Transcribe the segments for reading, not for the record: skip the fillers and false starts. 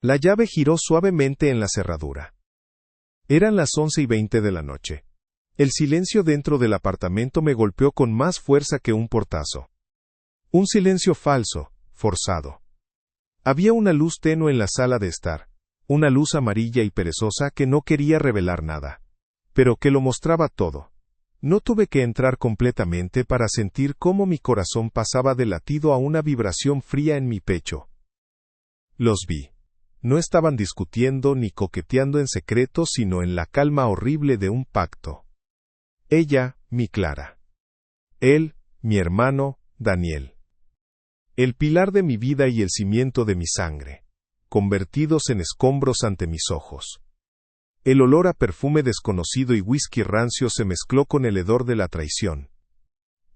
La llave giró suavemente en la cerradura. Eran las 11:20 de la noche. El silencio dentro del apartamento me golpeó con más fuerza que un portazo. Un silencio falso, forzado. Había una luz tenue en la sala de estar, una luz amarilla y perezosa que no quería revelar nada, pero que lo mostraba todo. No tuve que entrar completamente para sentir cómo mi corazón pasaba de latido a una vibración fría en mi pecho. Los vi. No estaban discutiendo ni coqueteando en secreto, sino en la calma horrible de un pacto. Ella, mi Clara. Él, mi hermano, Daniel. El pilar de mi vida y el cimiento de mi sangre, convertidos en escombros ante mis ojos. El olor a perfume desconocido y whisky rancio se mezcló con el hedor de la traición.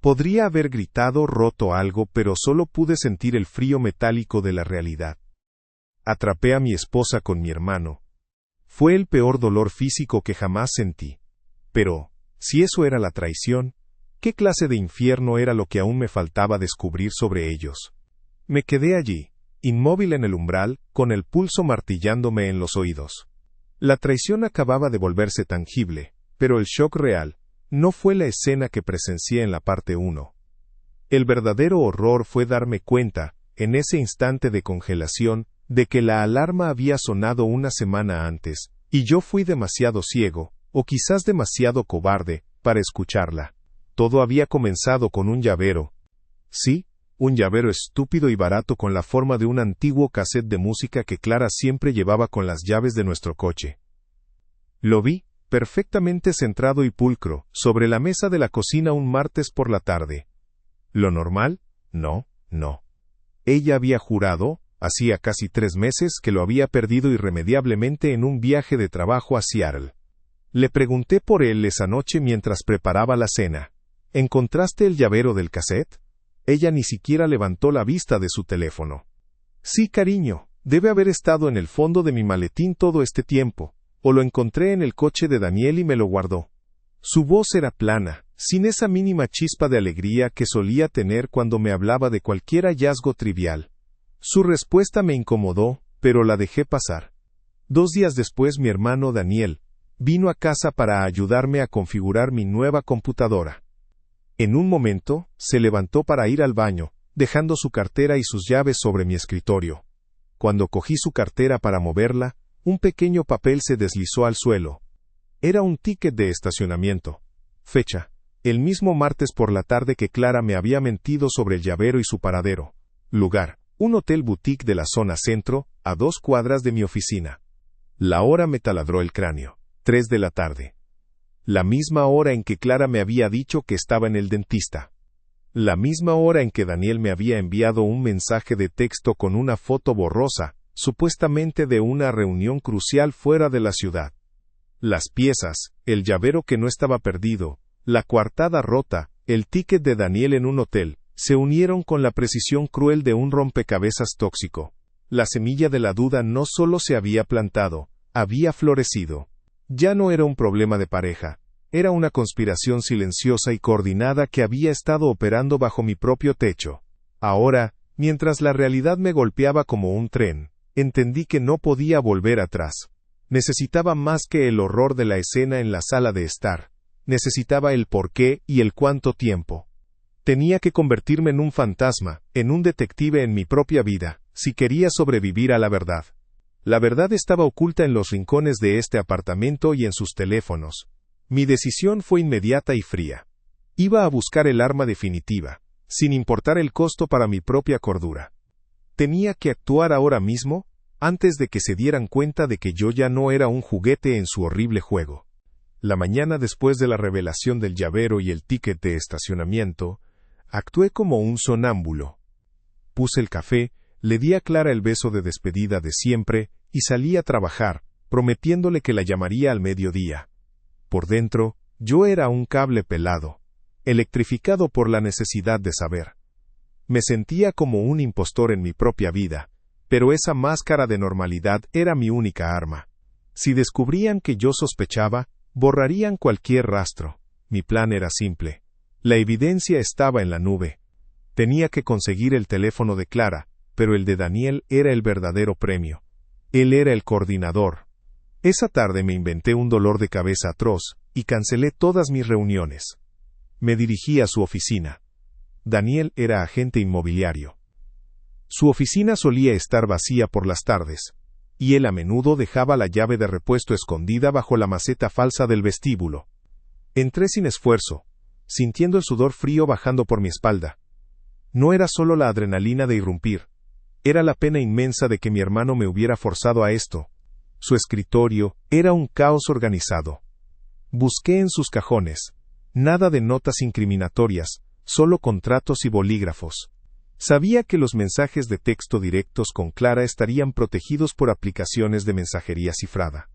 Podría haber gritado, roto algo, pero solo pude sentir el frío metálico de la realidad. Atrapé a mi esposa con mi hermano. Fue el peor dolor físico que jamás sentí. Pero, si eso era la traición, ¿qué clase de infierno era lo que aún me faltaba descubrir sobre ellos? Me quedé allí, inmóvil en el umbral, con el pulso martillándome en los oídos. La traición acababa de volverse tangible, pero el shock real no fue la escena que presencié en la parte 1. El verdadero horror fue darme cuenta, en ese instante de congelación, de que la alarma había sonado una semana antes, y yo fui demasiado ciego, o quizás demasiado cobarde, para escucharla. Todo había comenzado con un llavero. Sí, un llavero estúpido y barato con la forma de un antiguo cassette de música que Clara siempre llevaba con las llaves de nuestro coche. Lo vi, perfectamente centrado y pulcro, sobre la mesa de la cocina un martes por la tarde. ¿Lo normal? No. Ella había jurado, hacía casi 3 meses, que lo había perdido irremediablemente en un viaje de trabajo a Seattle. Le pregunté por él esa noche mientras preparaba la cena. ¿Encontraste el llavero del cassette? Ella ni siquiera levantó la vista de su teléfono. Sí, cariño, debe haber estado en el fondo de mi maletín todo este tiempo, o lo encontré en el coche de Daniel y me lo guardó. Su voz era plana, sin esa mínima chispa de alegría que solía tener cuando me hablaba de cualquier hallazgo trivial. Su respuesta me incomodó, pero la dejé pasar. 2 días después mi hermano Daniel vino a casa para ayudarme a configurar mi nueva computadora. En un momento, se levantó para ir al baño, dejando su cartera y sus llaves sobre mi escritorio. Cuando cogí su cartera para moverla, un pequeño papel se deslizó al suelo. Era un ticket de estacionamiento. Fecha: el mismo martes por la tarde que Clara me había mentido sobre el llavero y su paradero. Lugar: un hotel boutique de la zona centro, a 2 cuadras de mi oficina. La hora me taladró el cráneo: 3 de la tarde. La misma hora en que Clara me había dicho que estaba en el dentista. La misma hora en que Daniel me había enviado un mensaje de texto con una foto borrosa, supuestamente de una reunión crucial fuera de la ciudad. Las piezas, el llavero que no estaba perdido, la coartada rota, el ticket de Daniel en un hotel, se unieron con la precisión cruel de un rompecabezas tóxico. La semilla de la duda no solo se había plantado, había florecido. Ya no era un problema de pareja, era una conspiración silenciosa y coordinada que había estado operando bajo mi propio techo. Ahora, mientras la realidad me golpeaba como un tren, entendí que no podía volver atrás. Necesitaba más que el horror de la escena en la sala de estar. Necesitaba el por qué y el cuánto tiempo. Tenía que convertirme en un fantasma, en un detective en mi propia vida, si quería sobrevivir a la verdad. La verdad estaba oculta en los rincones de este apartamento y en sus teléfonos. Mi decisión fue inmediata y fría. Iba a buscar el arma definitiva, sin importar el costo para mi propia cordura. Tenía que actuar ahora mismo, antes de que se dieran cuenta de que yo ya no era un juguete en su horrible juego. La mañana después de la revelación del llavero y el ticket de estacionamiento, actué como un sonámbulo. Puse el café, le di a Clara el beso de despedida de siempre, y salí a trabajar, prometiéndole que la llamaría al mediodía. Por dentro, yo era un cable pelado, electrificado por la necesidad de saber. Me sentía como un impostor en mi propia vida, pero esa máscara de normalidad era mi única arma. Si descubrían que yo sospechaba, borrarían cualquier rastro. Mi plan era simple. La evidencia estaba en la nube. Tenía que conseguir el teléfono de Clara, pero el de Daniel era el verdadero premio. Él era el coordinador. Esa tarde me inventé un dolor de cabeza atroz, y cancelé todas mis reuniones. Me dirigí a su oficina. Daniel era agente inmobiliario. Su oficina solía estar vacía por las tardes, y él a menudo dejaba la llave de repuesto escondida bajo la maceta falsa del vestíbulo. Entré sin esfuerzo, sintiendo el sudor frío bajando por mi espalda. No era solo la adrenalina de irrumpir, era la pena inmensa de que mi hermano me hubiera forzado a esto. Su escritorio era un caos organizado. Busqué en sus cajones. Nada de notas incriminatorias, solo contratos y bolígrafos. Sabía que los mensajes de texto directos con Clara estarían protegidos por aplicaciones de mensajería cifrada.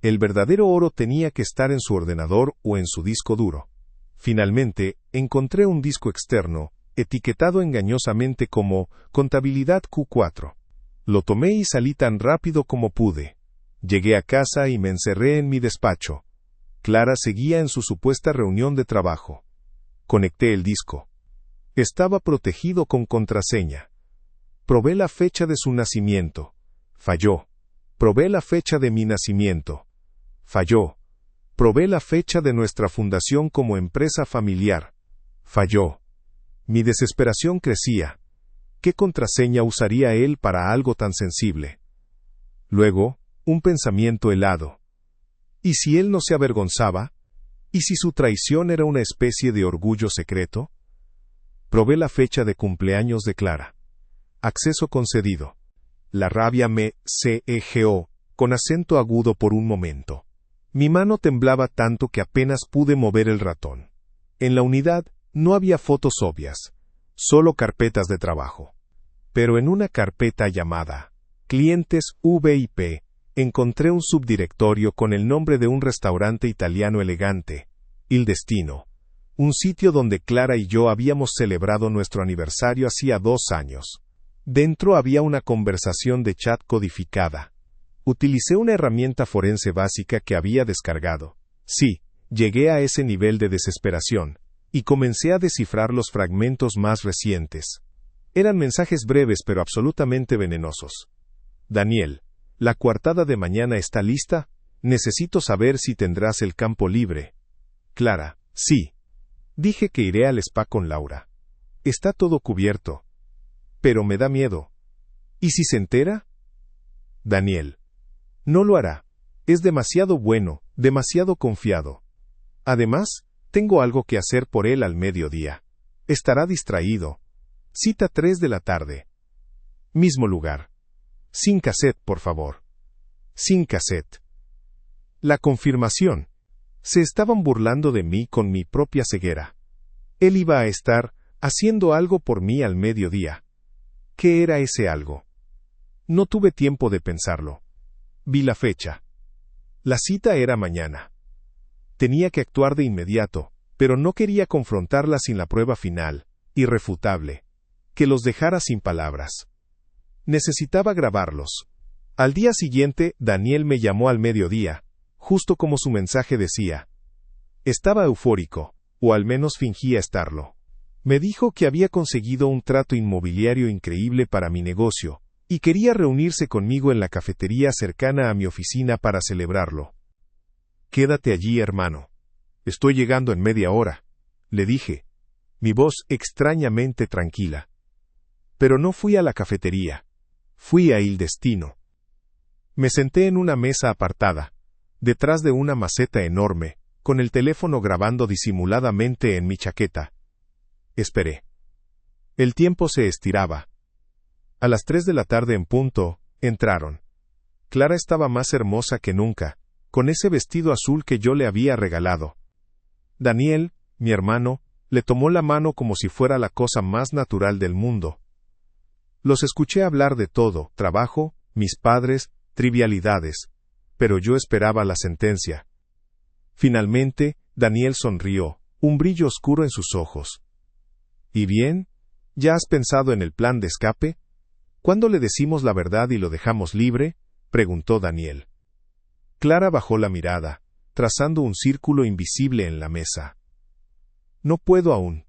El verdadero oro tenía que estar en su ordenador o en su disco duro. Finalmente, encontré un disco externo, etiquetado engañosamente como Contabilidad Q4. Lo tomé y salí tan rápido como pude. Llegué a casa y me encerré en mi despacho. Clara seguía en su supuesta reunión de trabajo. Conecté el disco. Estaba protegido con contraseña. Probé la fecha de su nacimiento. Falló. Probé la fecha de mi nacimiento. Falló. Probé la fecha de nuestra fundación como empresa familiar. Falló. Mi desesperación crecía. ¿Qué contraseña usaría él para algo tan sensible? Luego, un pensamiento helado. ¿Y si él no se avergonzaba? ¿Y si su traición era una especie de orgullo secreto? Probé la fecha de cumpleaños de Clara. Acceso concedido. La rabia me cegueó, con acento agudo por un momento. Mi mano temblaba tanto que apenas pude mover el ratón. En la unidad no había fotos obvias, solo carpetas de trabajo. Pero en una carpeta llamada Clientes VIP, encontré un subdirectorio con el nombre de un restaurante italiano elegante, Il Destino, un sitio donde Clara y yo habíamos celebrado nuestro aniversario hacía 2 años. Dentro había una conversación de chat codificada. Utilicé una herramienta forense básica que había descargado. Sí, llegué a ese nivel de desesperación, y comencé a descifrar los fragmentos más recientes. Eran mensajes breves pero absolutamente venenosos. Daniel, la coartada de mañana está lista, necesito saber si tendrás el campo libre. Clara, sí. Dije que iré al spa con Laura. Está todo cubierto. Pero me da miedo. ¿Y si se entera? Daniel. No lo hará. Es demasiado bueno, demasiado confiado. Además, tengo algo que hacer por él al mediodía. Estará distraído. Cita 3 de la tarde. Mismo lugar. Sin cassette, por favor. Sin cassette. La confirmación. Se estaban burlando de mí con mi propia ceguera. Él iba a estar haciendo algo por mí al mediodía. ¿Qué era ese algo? No tuve tiempo de pensarlo. Vi la fecha. La cita era mañana. Tenía que actuar de inmediato, pero no quería confrontarla sin la prueba final, irrefutable, que los dejara sin palabras. Necesitaba grabarlos. Al día siguiente, Daniel me llamó al mediodía, justo como su mensaje decía. Estaba eufórico, o al menos fingía estarlo. Me dijo que había conseguido un trato inmobiliario increíble para mi negocio, y quería reunirse conmigo en la cafetería cercana a mi oficina para celebrarlo. Quédate allí, hermano. Estoy llegando en media hora, le dije, mi voz extrañamente tranquila. Pero no fui a la cafetería, fui a Il Destino. Me senté en una mesa apartada, detrás de una maceta enorme, con el teléfono grabando disimuladamente en mi chaqueta. Esperé. El tiempo se estiraba. A las 3 de la tarde en punto, entraron. Clara estaba más hermosa que nunca, con ese vestido azul que yo le había regalado. Daniel, mi hermano, le tomó la mano como si fuera la cosa más natural del mundo. Los escuché hablar de todo, trabajo, mis padres, trivialidades, pero yo esperaba la sentencia. Finalmente, Daniel sonrió, un brillo oscuro en sus ojos. ¿Y bien? ¿Ya has pensado en el plan de escape? ¿Cuándo le decimos la verdad y lo dejamos libre?, preguntó Daniel. Clara bajó la mirada, trazando un círculo invisible en la mesa. No puedo aún.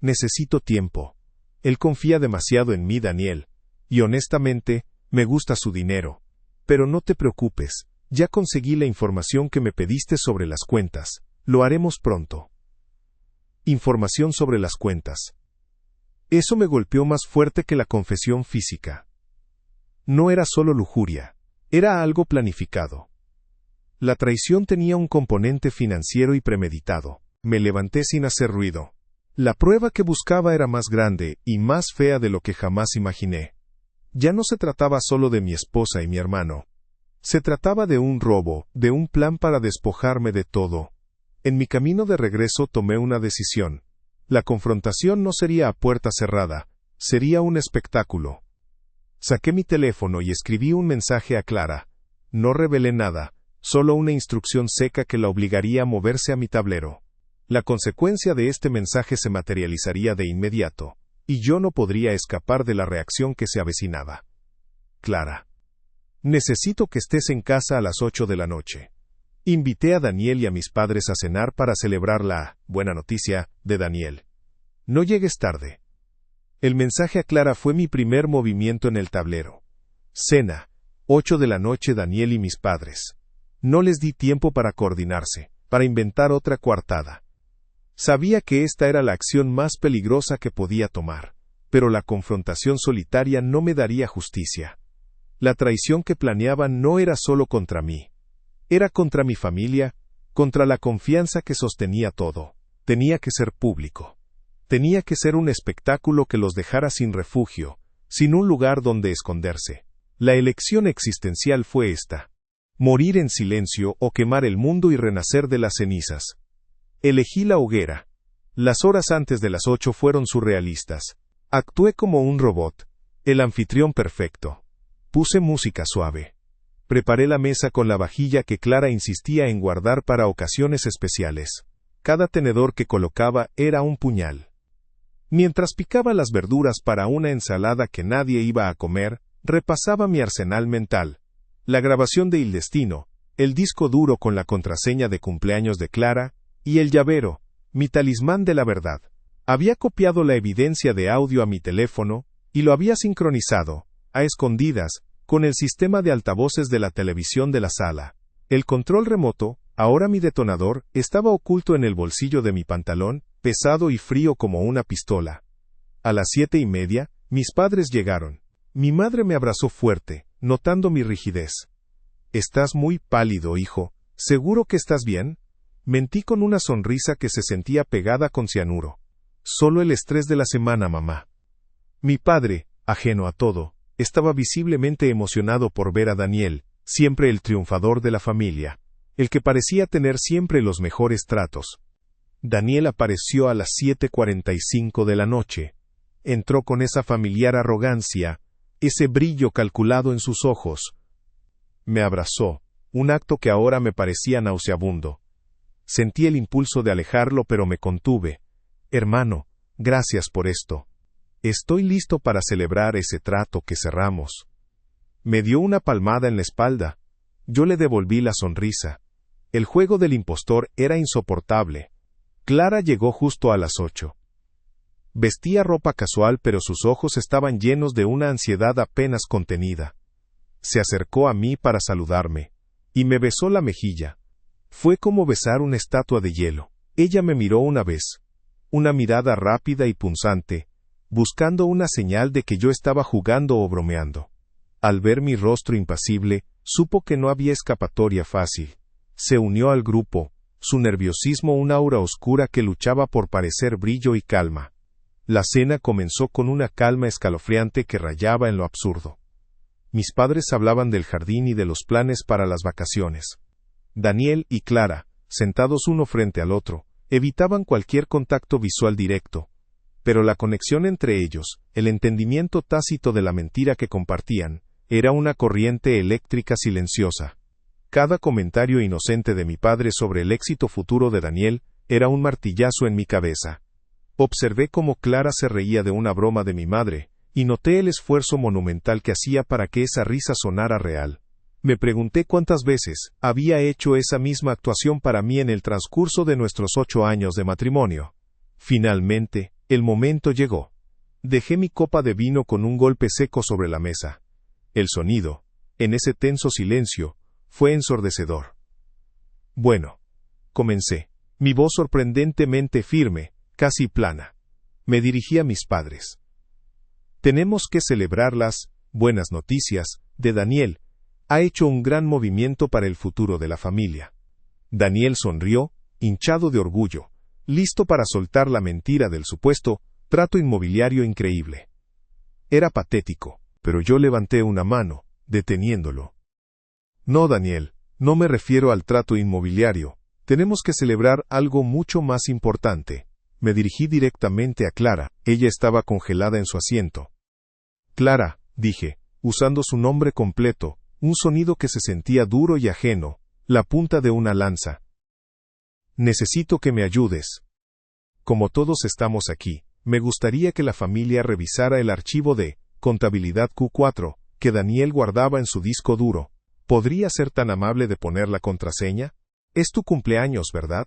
Necesito tiempo. Él confía demasiado en mí, Daniel, y honestamente, me gusta su dinero. Pero no te preocupes, ya conseguí la información que me pediste sobre las cuentas. Lo haremos pronto. Información sobre las cuentas. Eso me golpeó más fuerte que la confesión física. No era solo lujuria, era algo planificado. La traición tenía un componente financiero y premeditado. Me levanté sin hacer ruido. La prueba que buscaba era más grande y más fea de lo que jamás imaginé. Ya no se trataba solo de mi esposa y mi hermano. Se trataba de un robo, de un plan para despojarme de todo. En mi camino de regreso tomé una decisión. La confrontación no sería a puerta cerrada, sería un espectáculo. Saqué mi teléfono y escribí un mensaje a Clara. No revelé nada, solo una instrucción seca que la obligaría a moverse a mi tablero. La consecuencia de este mensaje se materializaría de inmediato, y yo no podría escapar de la reacción que se avecinaba. Clara. Necesito que estés en casa a las 8 de la noche. Invité a Daniel y a mis padres a cenar para celebrar la buena noticia de Daniel. No llegues tarde. El mensaje a Clara fue mi primer movimiento en el tablero. Cena, 8 de la noche Daniel y mis padres. No les di tiempo para coordinarse, para inventar otra coartada. Sabía que esta era la acción más peligrosa que podía tomar, pero la confrontación solitaria no me daría justicia. La traición que planeaban no era solo contra mí. Era contra mi familia, contra la confianza que sostenía todo. Tenía que ser público. Tenía que ser un espectáculo que los dejara sin refugio, sin un lugar donde esconderse. La elección existencial fue esta: morir en silencio o quemar el mundo y renacer de las cenizas. Elegí la hoguera. Las horas antes de las 8 fueron surrealistas. Actué como un robot, el anfitrión perfecto. Puse música suave. Preparé la mesa con la vajilla que Clara insistía en guardar para ocasiones especiales. Cada tenedor que colocaba era un puñal. Mientras picaba las verduras para una ensalada que nadie iba a comer, repasaba mi arsenal mental. La grabación de Il Destino, el disco duro con la contraseña de cumpleaños de Clara, y el llavero, mi talismán de la verdad. Había copiado la evidencia de audio a mi teléfono, y lo había sincronizado, a escondidas, con el sistema de altavoces de la televisión de la sala. El control remoto, ahora mi detonador, estaba oculto en el bolsillo de mi pantalón, pesado y frío como una pistola. A las 7:30, mis padres llegaron. Mi madre me abrazó fuerte, notando mi rigidez. «Estás muy pálido, hijo. ¿Seguro que estás bien?» Mentí con una sonrisa que se sentía pegada con cianuro. «Solo el estrés de la semana, mamá». Mi padre, ajeno a todo, estaba visiblemente emocionado por ver a Daniel, siempre el triunfador de la familia, el que parecía tener siempre los mejores tratos. Daniel apareció a las 7:45 de la noche. Entró con esa familiar arrogancia, ese brillo calculado en sus ojos. Me abrazó, un acto que ahora me parecía nauseabundo. Sentí el impulso de alejarlo, pero me contuve. «Hermano, gracias por esto. Estoy listo para celebrar ese trato que cerramos». Me dio una palmada en la espalda. Yo le devolví la sonrisa. El juego del impostor era insoportable. Clara llegó justo a las 8. Vestía ropa casual, pero sus ojos estaban llenos de una ansiedad apenas contenida. Se acercó a mí para saludarme, y me besó la mejilla. Fue como besar una estatua de hielo. Ella me miró una vez, una mirada rápida y punzante, buscando una señal de que yo estaba jugando o bromeando. Al ver mi rostro impasible, supo que no había escapatoria fácil. Se unió al grupo, su nerviosismo una aura oscura que luchaba por parecer brillo y calma. La cena comenzó con una calma escalofriante que rayaba en lo absurdo. Mis padres hablaban del jardín y de los planes para las vacaciones. Daniel y Clara, sentados uno frente al otro, evitaban cualquier contacto visual directo. Pero la conexión entre ellos, el entendimiento tácito de la mentira que compartían, era una corriente eléctrica silenciosa. Cada comentario inocente de mi padre sobre el éxito futuro de Daniel era un martillazo en mi cabeza. Observé cómo Clara se reía de una broma de mi madre, y noté el esfuerzo monumental que hacía para que esa risa sonara real. Me pregunté cuántas veces había hecho esa misma actuación para mí en el transcurso de nuestros 8 años de matrimonio. Finalmente, el momento llegó. Dejé mi copa de vino con un golpe seco sobre la mesa. El sonido, en ese tenso silencio, fue ensordecedor. Bueno, comencé, mi voz sorprendentemente firme, casi plana. Me dirigí a mis padres. Tenemos que celebrar las buenas noticias de Daniel. Ha hecho un gran movimiento para el futuro de la familia. Daniel sonrió, hinchado de orgullo, listo para soltar la mentira del supuesto trato inmobiliario increíble. Era patético, pero yo levanté una mano, deteniéndolo. No, Daniel, no me refiero al trato inmobiliario. Tenemos que celebrar algo mucho más importante. Me dirigí directamente a Clara. Ella estaba congelada en su asiento. Clara, dije, usando su nombre completo, un sonido que se sentía duro y ajeno, la punta de una lanza. Necesito que me ayudes. Como todos estamos aquí, me gustaría que la familia revisara el archivo de contabilidad Q4 que Daniel guardaba en su disco duro. ¿Podría ser tan amable de poner la contraseña? Es tu cumpleaños, ¿verdad?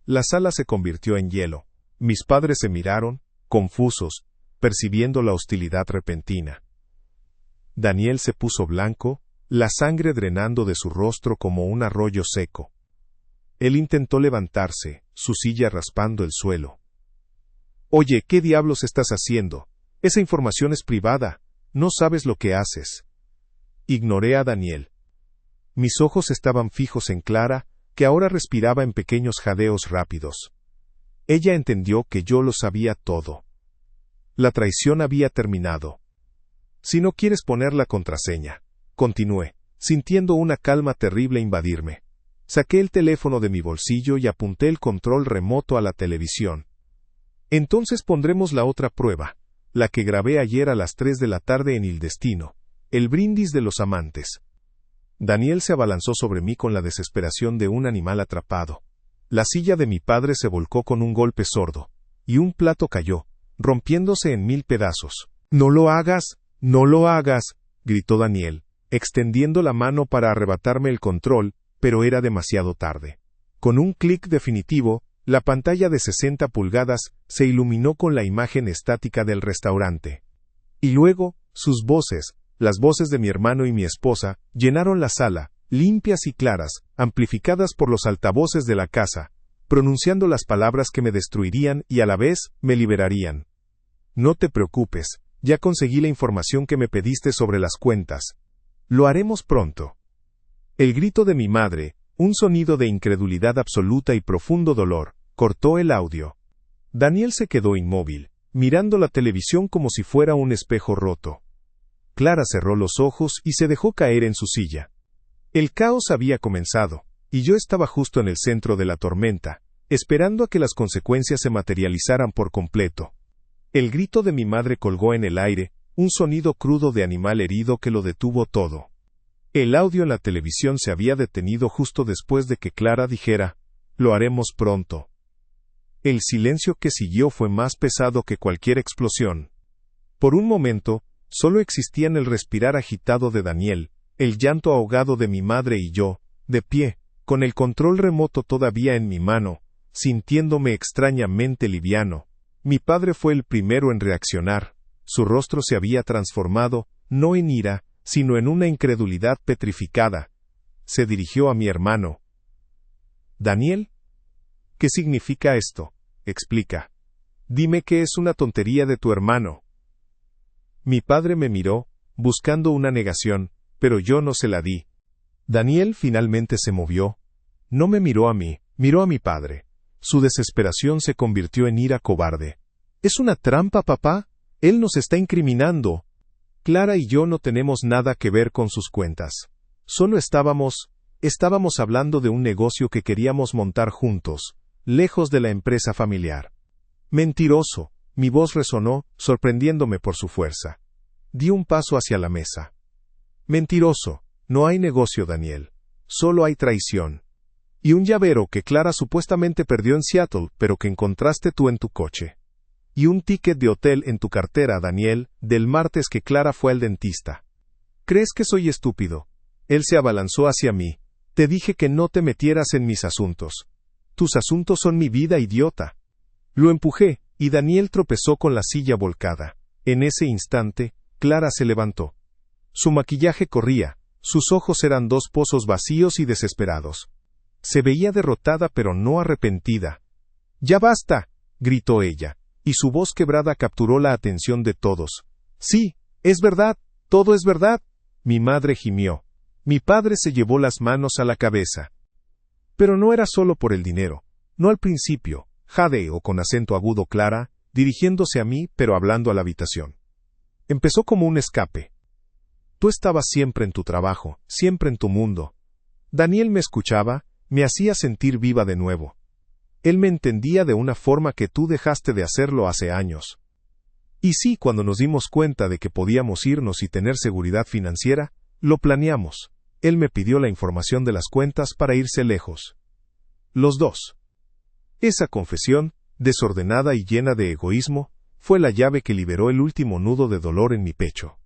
La sala se convirtió en hielo. Mis padres se miraron, confusos, percibiendo la hostilidad repentina. Daniel se puso blanco, la sangre drenando de su rostro como un arroyo seco. Él intentó levantarse, su silla raspando el suelo. Oye, ¿qué diablos estás haciendo? Esa información es privada. No sabes lo que haces. Ignoré a Daniel. Mis ojos estaban fijos en Clara, que ahora respiraba en pequeños jadeos rápidos. Ella entendió que yo lo sabía todo. La traición había terminado. Si no quieres poner la contraseña, continué, sintiendo una calma terrible invadirme. Saqué el teléfono de mi bolsillo y apunté el control remoto a la televisión. Entonces pondremos la otra prueba, la que grabé ayer a las 3 de la tarde en Il Destino, el brindis de los amantes. Daniel se abalanzó sobre mí con la desesperación de un animal atrapado. La silla de mi padre se volcó con un golpe sordo, y un plato cayó, rompiéndose en 1000 pedazos. «¡No lo hagas! ¡No lo hagas!», gritó Daniel, extendiendo la mano para arrebatarme el control, pero era demasiado tarde. Con un clic definitivo, la pantalla de 60 pulgadas se iluminó con la imagen estática del restaurante. Y luego, sus voces, las voces de mi hermano y mi esposa, llenaron la sala, limpias y claras, amplificadas por los altavoces de la casa, pronunciando las palabras que me destruirían y a la vez me liberarían. No te preocupes, ya conseguí la información que me pediste sobre las cuentas. Lo haremos pronto. El grito de mi madre, un sonido de incredulidad absoluta y profundo dolor, cortó el audio. Daniel se quedó inmóvil, mirando la televisión como si fuera un espejo roto. Clara cerró los ojos y se dejó caer en su silla. El caos había comenzado, y yo estaba justo en el centro de la tormenta, esperando a que las consecuencias se materializaran por completo. El grito de mi madre colgó en el aire, un sonido crudo de animal herido que lo detuvo todo. El audio en la televisión se había detenido justo después de que Clara dijera, «Lo haremos pronto». El silencio que siguió fue más pesado que cualquier explosión. Por un momento, solo existían el respirar agitado de Daniel, el llanto ahogado de mi madre y yo, de pie, con el control remoto todavía en mi mano, sintiéndome extrañamente liviano. Mi padre fue el primero en reaccionar. Su rostro se había transformado, no en ira, sino en una incredulidad petrificada. Se dirigió a mi hermano. «Daniel, ¿qué significa esto? Explica. Dime que es una tontería de tu hermano». Mi padre me miró, buscando una negación, pero yo no se la di. Daniel finalmente se movió. No me miró a mí, miró a mi padre. Su desesperación se convirtió en ira cobarde. «¿Es una trampa, papá? Él nos está incriminando». Clara y yo no tenemos nada que ver con sus cuentas. Solo estábamos hablando de un negocio que queríamos montar juntos, lejos de la empresa familiar. Mentiroso, mi voz resonó, sorprendiéndome por su fuerza. Di un paso hacia la mesa. Mentiroso, no hay negocio, Daniel. Solo hay traición. Y un llavero que Clara supuestamente perdió en Seattle, pero que encontraste tú en tu coche. Y un ticket de hotel en tu cartera, Daniel, del martes que Clara fue al dentista. ¿Crees que soy estúpido? Él se abalanzó hacia mí. Te dije que no te metieras en mis asuntos. Tus asuntos son mi vida, idiota. Lo empujé, y Daniel tropezó con la silla volcada. En ese instante, Clara se levantó. Su maquillaje corría, sus ojos eran dos pozos vacíos y desesperados. Se veía derrotada pero no arrepentida. «¡Ya basta!», gritó ella, y su voz quebrada capturó la atención de todos. «Sí, es verdad, todo es verdad», mi madre gimió. Mi padre se llevó las manos a la cabeza. Pero no era solo por el dinero, no al principio, jadeó con acento agudo Clara, dirigiéndose a mí pero hablando a la habitación. Empezó como un escape. Tú estabas siempre en tu trabajo, siempre en tu mundo. Daniel me escuchaba, me hacía sentir viva de nuevo. Él me entendía de una forma que tú dejaste de hacerlo hace años. Y sí, cuando nos dimos cuenta de que podíamos irnos y tener seguridad financiera, lo planeamos. Él me pidió la información de las cuentas para irse lejos. Los dos. Esa confesión, desordenada y llena de egoísmo, fue la llave que liberó el último nudo de dolor en mi pecho.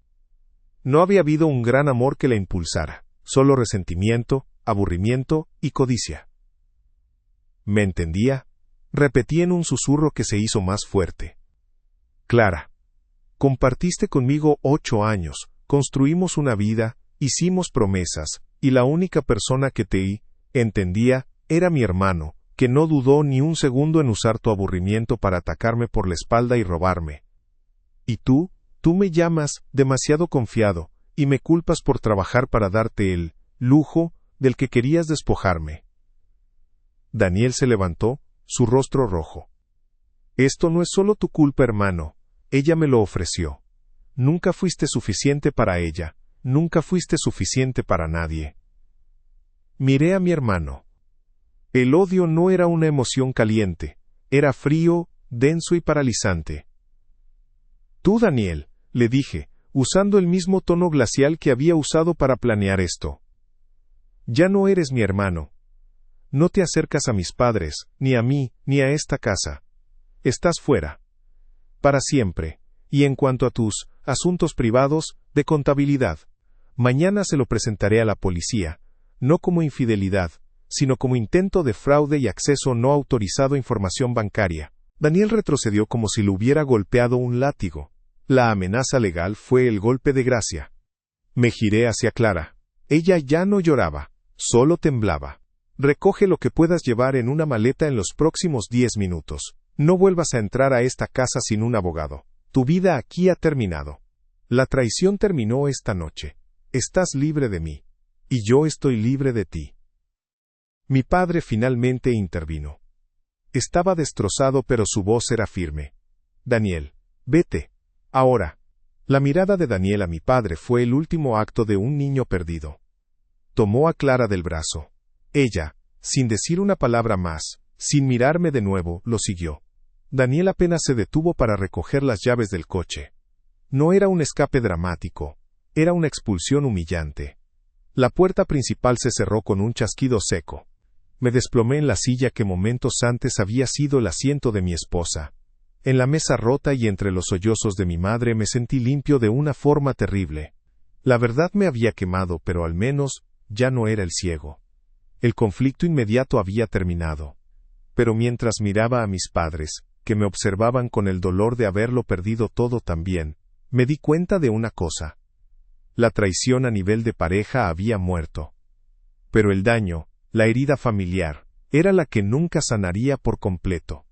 No había habido un gran amor que la impulsara, solo resentimiento, aburrimiento y codicia. ¿Me entendía? Repetí en un susurro que se hizo más fuerte. Clara, compartiste conmigo 8 años, construimos una vida, hicimos promesas, y la única persona que te entendía era mi hermano, que no dudó ni un segundo en usar tu aburrimiento para atacarme por la espalda y robarme. Y tú me llamas demasiado confiado, y me culpas por trabajar para darte el lujo del que querías despojarme. Daniel se levantó, su rostro rojo. Esto no es solo tu culpa, hermano. Ella me lo ofreció. Nunca fuiste suficiente para ella, nunca fuiste suficiente para nadie. Miré a mi hermano. El odio no era una emoción caliente, era frío, denso y paralizante. Tú, Daniel, le dije, usando el mismo tono glacial que había usado para planear esto. Ya no eres mi hermano. No te acercas a mis padres, ni a mí, ni a esta casa. Estás fuera. Para siempre. Y en cuanto a tus asuntos privados, de contabilidad, mañana se lo presentaré a la policía, no como infidelidad, sino como intento de fraude y acceso no autorizado a información bancaria. Daniel retrocedió como si le hubiera golpeado un látigo. La amenaza legal fue el golpe de gracia. Me giré hacia Clara. Ella ya no lloraba, solo temblaba. Recoge lo que puedas llevar en una maleta en los próximos 10 minutos. No vuelvas a entrar a esta casa sin un abogado. Tu vida aquí ha terminado. La traición terminó esta noche. Estás libre de mí. Y yo estoy libre de ti. Mi padre finalmente intervino. Estaba destrozado pero su voz era firme. Daniel, vete. Ahora. La mirada de Daniel a mi padre fue el último acto de un niño perdido. Tomó a Clara del brazo. Ella, sin decir una palabra más, sin mirarme de nuevo, lo siguió. Daniel apenas se detuvo para recoger las llaves del coche. No era un escape dramático, era una expulsión humillante. La puerta principal se cerró con un chasquido seco. Me desplomé en la silla que momentos antes había sido el asiento de mi esposa. En la mesa rota y entre los sollozos de mi madre me sentí limpio de una forma terrible. La verdad me había quemado, pero al menos ya no era el ciego. El conflicto inmediato había terminado. Pero mientras miraba a mis padres, que me observaban con el dolor de haberlo perdido todo también, me di cuenta de una cosa. La traición a nivel de pareja había muerto. Pero el daño, la herida familiar, era la que nunca sanaría por completo.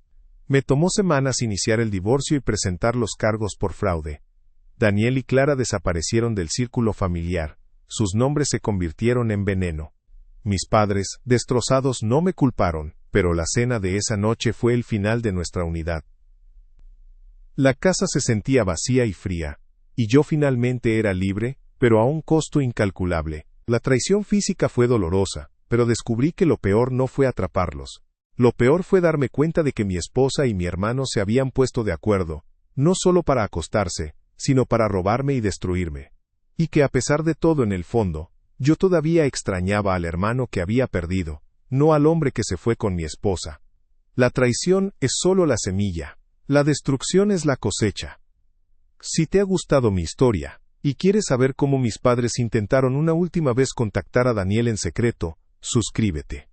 Me tomó semanas iniciar el divorcio y presentar los cargos por fraude. Daniel y Clara desaparecieron del círculo familiar, sus nombres se convirtieron en veneno. Mis padres, destrozados, no me culparon, pero la cena de esa noche fue el final de nuestra unidad. La casa se sentía vacía y fría, y yo finalmente era libre, pero a un costo incalculable. La traición física fue dolorosa, pero descubrí que lo peor no fue atraparlos. Lo peor fue darme cuenta de que mi esposa y mi hermano se habían puesto de acuerdo, no solo para acostarse, sino para robarme y destruirme. Y que a pesar de todo en el fondo, yo todavía extrañaba al hermano que había perdido, no al hombre que se fue con mi esposa. La traición es solo la semilla, la destrucción es la cosecha. Si te ha gustado mi historia, y quieres saber cómo mis padres intentaron una última vez contactar a Daniel en secreto, suscríbete.